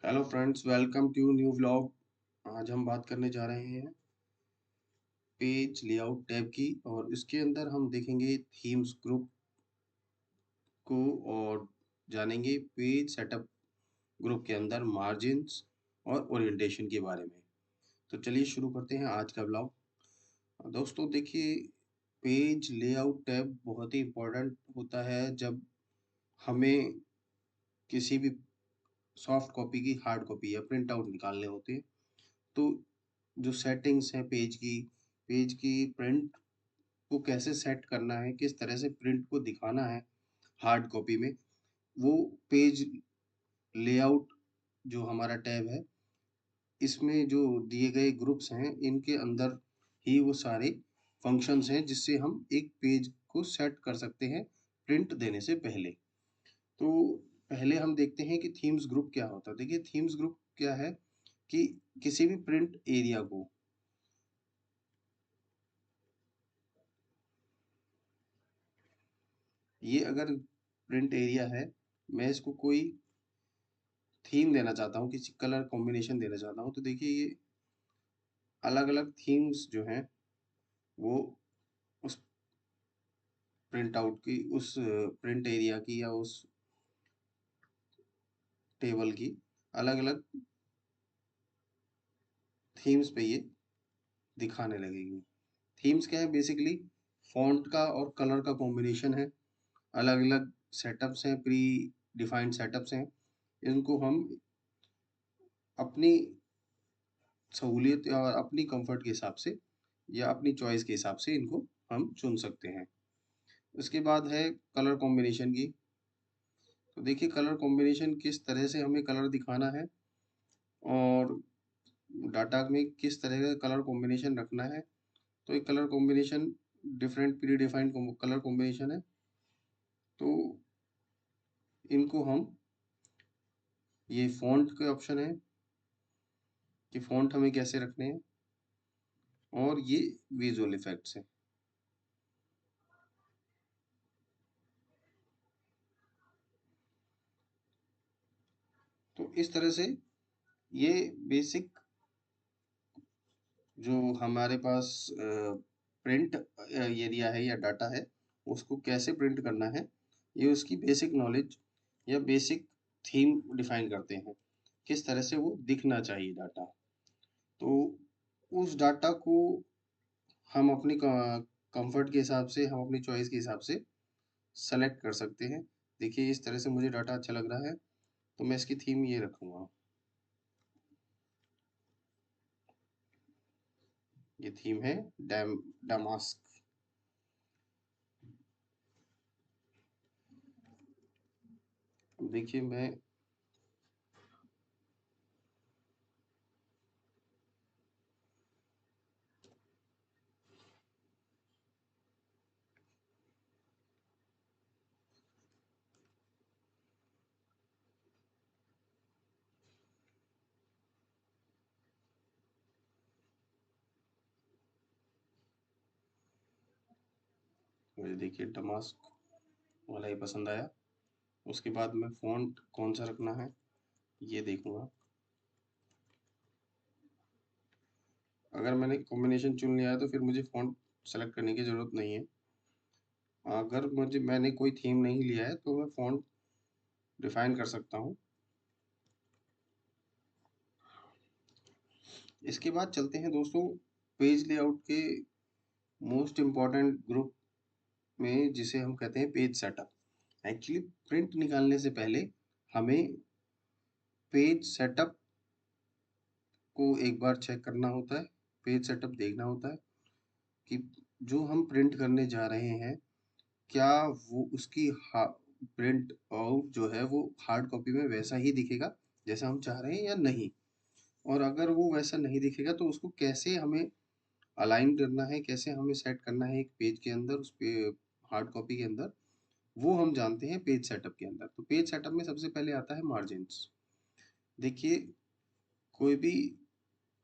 Hello friends, welcome to new vlog. आज हम बात करने जा रहे हैं पेज लेआउट टैब की और इसके अंदर हम देखेंगे थीम्स ग्रुप को और जानेंगे पेज सेटअप ग्रुप के अंदर मार्जिन्स और ओरिएंटेशन के बारे में। तो चलिए शुरू करते हैं आज का व्लॉग। दोस्तों देखिए, पेज लेआउट टैब बहुत ही इम्पोर्टेंट होता है जब हमें किसी भी सॉफ्ट कॉपी की हार्ड कॉपी या प्रिंट आउट निकालने होते हैं। तो जो सेटिंग्स हैं पेज की प्रिंट को कैसे सेट करना है, किस तरह से प्रिंट को दिखाना है हार्ड कॉपी में, वो पेज लेआउट जो हमारा टैब है, इसमें जो दिए गए ग्रुप्स हैं, इनके अंदर ही वो सारे फंक्शंस हैं जिससे हम एक पेज को सेट कर सकते हैं प्रिंट देने से पहले। तो पहले हम देखते हैं कि थीम्स ग्रुप क्या होता है। देखिए, थीम्स ग्रुप क्या है कि किसी भी प्रिंट एरिया को, ये अगर प्रिंट एरिया है, मैं इसको कोई थीम देना चाहता हूँ, किसी कलर कॉम्बिनेशन देना चाहता हूँ, तो देखिए ये अलग अलग थीम्स जो हैं वो उस प्रिंट आउट की, उस प्रिंट एरिया की या उस टेबल की अलग अलग थीम्स पे ये दिखाने लगेगी। थीम्स क्या है? बेसिकली फॉन्ट का और कलर का कॉम्बिनेशन है। अलग अलग सेटअप्स हैं, प्री डिफाइंड सेटअप्स हैं। इनको हम अपनी सहूलियत और अपनी कंफर्ट के हिसाब से या अपनी चॉइस के हिसाब से इनको हम चुन सकते हैं। उसके बाद है कलर कॉम्बिनेशन की। तो देखिए, कलर कॉम्बिनेशन किस तरह से हमें कलर दिखाना है और डाटा में किस तरह का कलर कॉम्बिनेशन रखना है। तो एक colour combination different pre defined colour combination है। तो इनको हम, ये फॉन्ट के ऑप्शन है कि फॉन्ट हमें कैसे रखने हैं, और ये विजुअल इफेक्ट्स है। तो इस तरह से ये बेसिक जो हमारे पास प्रिंट एरिया है या डाटा है, उसको कैसे प्रिंट करना है, ये उसकी बेसिक नॉलेज या बेसिक थीम डिफाइन करते हैं, किस तरह से वो दिखना चाहिए डाटा। तो उस डाटा को हम अपनी कंफर्ट के हिसाब से, हम अपनी चॉइस के हिसाब से सेलेक्ट कर सकते हैं। देखिए, इस तरह से मुझे डाटा अच्छा लग रहा है तो मैं इसकी थीम ये रखूंगा। ये थीम है डामास्क। अब देखिए, मैं मुझे देखिए डमास्क वाला ही पसंद आया। उसके बाद मैं फ़ॉन्ट कौन सा रखना है ये देखूंगा। अगर मैंने कॉम्बिनेशन चुन लिया है तो फिर मुझे फ़ॉन्ट सेलेक्ट करने की ज़रूरत नहीं है। अगर मैंने कोई थीम नहीं लिया है तो मैं फ़ॉन्ट डिफाइन कर सकता हूँ। इसके बाद चलते हैं दोस्तों पेज लेआउट के मोस्ट इम्पॉर्टेंट ग्रुप में, जिसे हम कहते हैं पेज सेटअप। एक्चुअली प्रिंट निकालने से पहले हमें पेज सेटअप को एक बार चेक करना होता है, पेज सेटअप देखना होता है कि जो हम प्रिंट करने जा रहे हैं, क्या वो उसकी प्रिंट आउट जो है वो हार्ड कॉपी में वैसा ही दिखेगा जैसा हम चाह रहे हैं या नहीं। और अगर वो वैसा नहीं दिखेगा तो उसको कैसे हमें अलाइन करना है, कैसे हमें सेट करना है एक पेज के अंदर, उस पे हार्ड कॉपी के अंदर, वो हम जानते हैं पेज सेटअप के अंदर। तो पेज सेटअप में सबसे पहले आता है मार्जिन्स। देखिए, कोई भी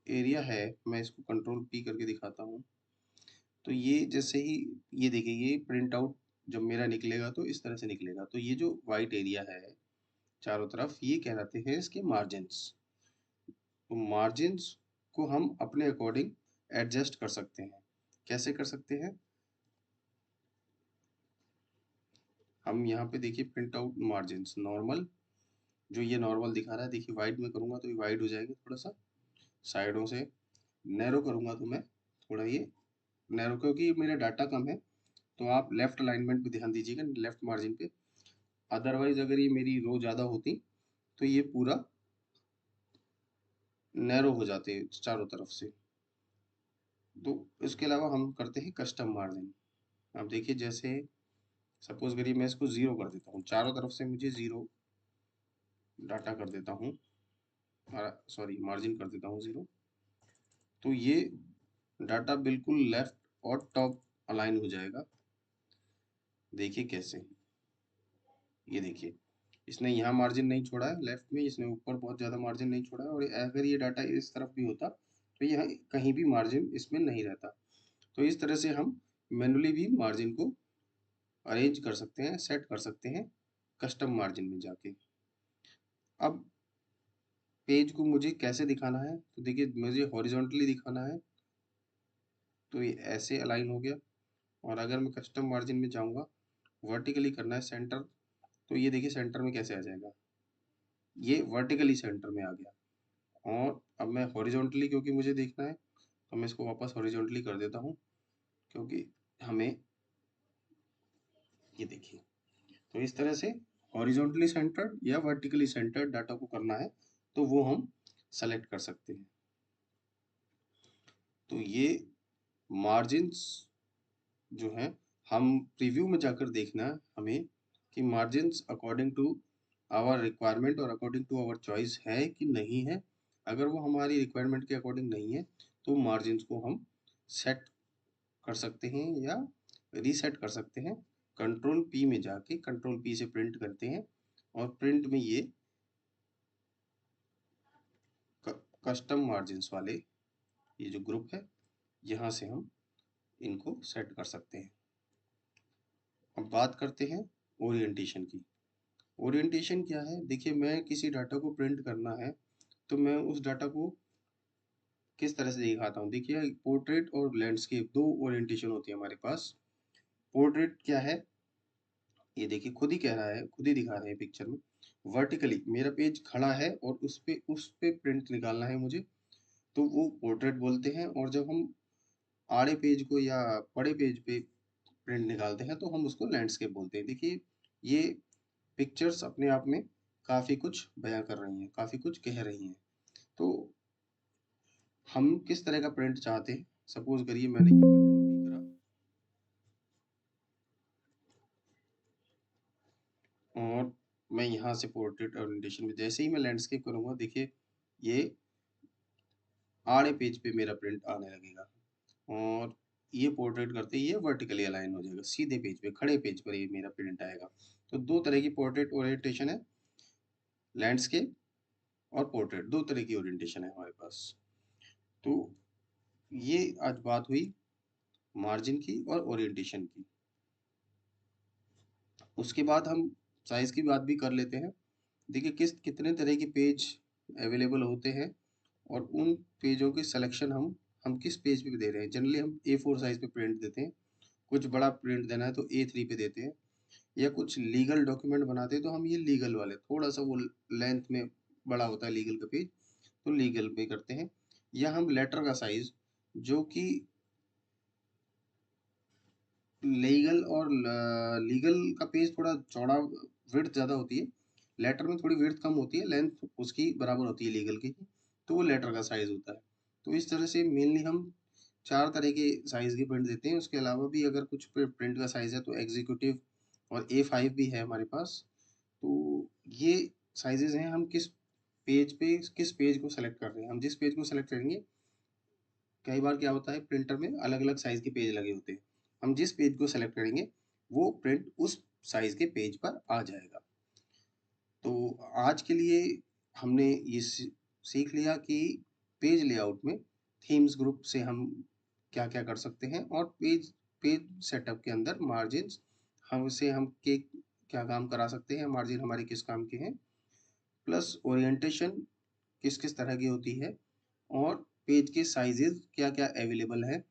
एरिया है, मैं इसको कंट्रोल पी करके दिखाता हूँ। तो ये जैसे ही, ये देखिए, ये प्रिंट आउट जब मेरा निकलेगा तो इस तरह से निकलेगा। तो ये जो वाइट एरिया है, चारों तरफ, ये कहलाते हैं इसके मार्जिन्स। तो मार्जिन्स को हम अपने अकॉर्डिंग एडजस्ट कर सकते हैं। कैसे कर सकते हैं? हम यहाँ पे देखिए प्रिंट आउट मार्जिन्स नॉर्मल, जो ये नॉर्मल दिखा रहा है, देखिए वाइड में करूँगा तो ये वाइड हो जाएगी थोड़ा सा, साइडों से नैरो करूँगा तो मैं थोड़ा ये नैरो, क्योंकि मेरा डाटा कम है तो आप लेफ्ट अलाइनमेंट पे ध्यान दीजिएगा, लेफ्ट मार्जिन पे। अदरवाइज अगर ये मेरी रो ज़्यादा होती तो ये पूरा नैरो हो जाते चारों तरफ से। तो इसके अलावा हम करते हैं कस्टम मार्जिन। अब देखिए जैसे सपोज करिए मैं इसको 0 कर देता हूँ, चारों तरफ से मुझे 0 डाटा कर देता हूँ, सॉरी मार्जिन कर देता हूँ 0, तो ये डाटा बिल्कुल लेफ्ट और टॉप अलाइन हो जाएगा। देखिए कैसे, ये देखिए इसने यहाँ मार्जिन नहीं छोड़ा है लेफ्ट में, इसने ऊपर बहुत ज़्यादा मार्जिन नहीं छोड़ा है, और अगर ये डाटा इस तरफ भी होता तो यहाँ कहीं भी मार्जिन इसमें नहीं रहता। तो इस तरह से हम मैनुअली भी मार्जिन को अरेंज कर सकते हैं, सेट कर सकते हैं कस्टम मार्जिन में जाके। अब पेज को मुझे कैसे दिखाना है, तो देखिए मुझे हॉरिजॉन्टली दिखाना है तो ये ऐसे अलाइन हो गया, और अगर मैं कस्टम मार्जिन में जाऊंगा वर्टिकली करना है सेंटर, तो ये देखिए सेंटर में कैसे आ जाएगा, ये वर्टिकली सेंटर में आ गया। और अब मैं हॉरिजॉन्टली क्योंकि मुझे देखना है तो मैं इसको वापस हॉरिजॉन्टली कर देता हूँ, क्योंकि हमें ये देखिए, तो इस तरह से हॉरिजॉन्टली सेंटर्ड या वर्टिकली सेंटर्ड डाटा को करना है तो वो हम सेलेक्ट कर सकते हैं। तो ये मार्जिन्स जो है हम प्रीव्यू में जाकर देखना है हमें कि margins according to our requirement और अकॉर्डिंग टू आवर चॉइस है कि नहीं है। अगर वो हमारी रिक्वायरमेंट के अकॉर्डिंग नहीं है तो मार्जिन्स को हम सेट कर सकते हैं या रीसेट कर सकते हैं। कंट्रोल पी में जाके कंट्रोल पी से प्रिंट करते हैं, और प्रिंट में ये कस्टम मार्जिन्स वाले ये जो ग्रुप है यहाँ से हम इनको सेट कर सकते हैं। अब बात करते हैं ओरिएंटेशन की। ओरिएंटेशन क्या है? देखिए मैं किसी डाटा को प्रिंट करना है तो मैं उस डाटा को किस तरह से दिखाता हूँ। देखिए पोर्ट्रेट और लैंडस्केप दो ओरिएंटेशन होती है हमारे पास। पोर्ट्रेट क्या है, ये देखिए खुद ही कह रहा है, खुद ही दिखा रहे हैं पिक्चर में। वर्टिकली मेरा पेज खड़ा है और उस पे प्रिंट निकालना है मुझे, तो वो पोर्ट्रेट बोलते हैं। और जब हम आड़े पेज को या बड़े पेज पे प्रिंट निकालते हैं तो हम उसको लैंडस्केप बोलते हैं। देखिए ये पिक्चर्स अपने आप में काफ़ी कुछ बयां कर रही हैं, काफ़ी कुछ कह रही हैं। तो हम किस तरह का प्रिंट चाहते हैं, सपोज करिए मैंने ये कंट्रोल पी करा और मैं यहाँ से पोर्ट्रेट ओरिएंटेशन में जैसे ही मैं लैंडस्केप करूँगा, देखिए ये आड़े पेज पे मेरा प्रिंट आने लगेगा, और ये पोर्ट्रेट करते ही ये वर्टिकली अलाइन हो जाएगा, सीधे पेज पे खड़े पेज पर ये मेरा प्रिंट आएगा। तो दो तरह की पोर्ट्रेट ओरिएंटेशन है, लैंडस्केप और पोर्ट्रेट, दो तरह की ओरिएंटेशन है हमारे पास। तो ये आज बात हुई मार्जिन की और ओरिएंटेशन की। उसके बाद हम साइज की बात भी कर लेते हैं। देखिए कितने तरह के पेज अवेलेबल होते हैं, और उन पेजों के सिलेक्शन हम किस पेज पे दे रहे हैं। जनरली हम A4 साइज पे प्रिंट देते हैं, कुछ बड़ा प्रिंट देना है तो A3 पे देते हैं, या कुछ लीगल डॉक्यूमेंट बनाते हैं तो हम ये लीगल वाले, थोड़ा सा वो लेंथ में बड़ा होता है लीगल का पेज, तो लीगल पे करते हैं। या हम लेटर का साइज, जो कि लीगल और लीगल का पेज थोड़ा चौड़ा, विड्थ ज़्यादा होती है, लेटर में थोड़ी विड्थ कम होती है, लेंथ उसकी बराबर होती है लीगल की, तो वो लेटर का साइज होता है। तो इस तरह से मेनली हम चार तरह के साइज के प्रिंट देते हैं। उसके अलावा भी अगर कुछ प्रिंट का साइज है तो एग्जीक्यूटिव और A5 भी है हमारे पास। तो ये साइजेस हैं, हम किस पेज पे किस पेज को सेलेक्ट कर रहे हैं। हम जिस पेज को सेलेक्ट करेंगे, कई बार क्या होता है प्रिंटर में अलग अलग साइज के पेज लगे होते हैं, हम जिस पेज को सेलेक्ट करेंगे वो प्रिंट उस साइज के पेज पर आ जाएगा। तो आज के लिए हमने ये सीख लिया कि पेज लेआउट में थीम्स ग्रुप से हम क्या क्या कर सकते हैं, और पेज पेज सेटअप के अंदर मार्जिन हम के क्या काम करा सकते हैं, मार्जिन हमारे किस काम के हैं। प्लस ओरिएंटेशन किस किस तरह की होती है और पेज के साइजेस क्या क्या अवेलेबल है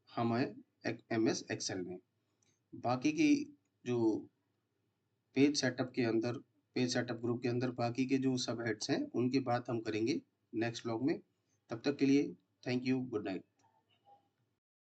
हमें MS एक्सेल में। बाकी की जो पेज सेटअप ग्रुप के अंदर बाकी के जो सब हेड्स हैं उनकी बात हम करेंगे नेक्स्ट व्लॉग में। तब तक के लिए थैंक यू, गुड नाइट।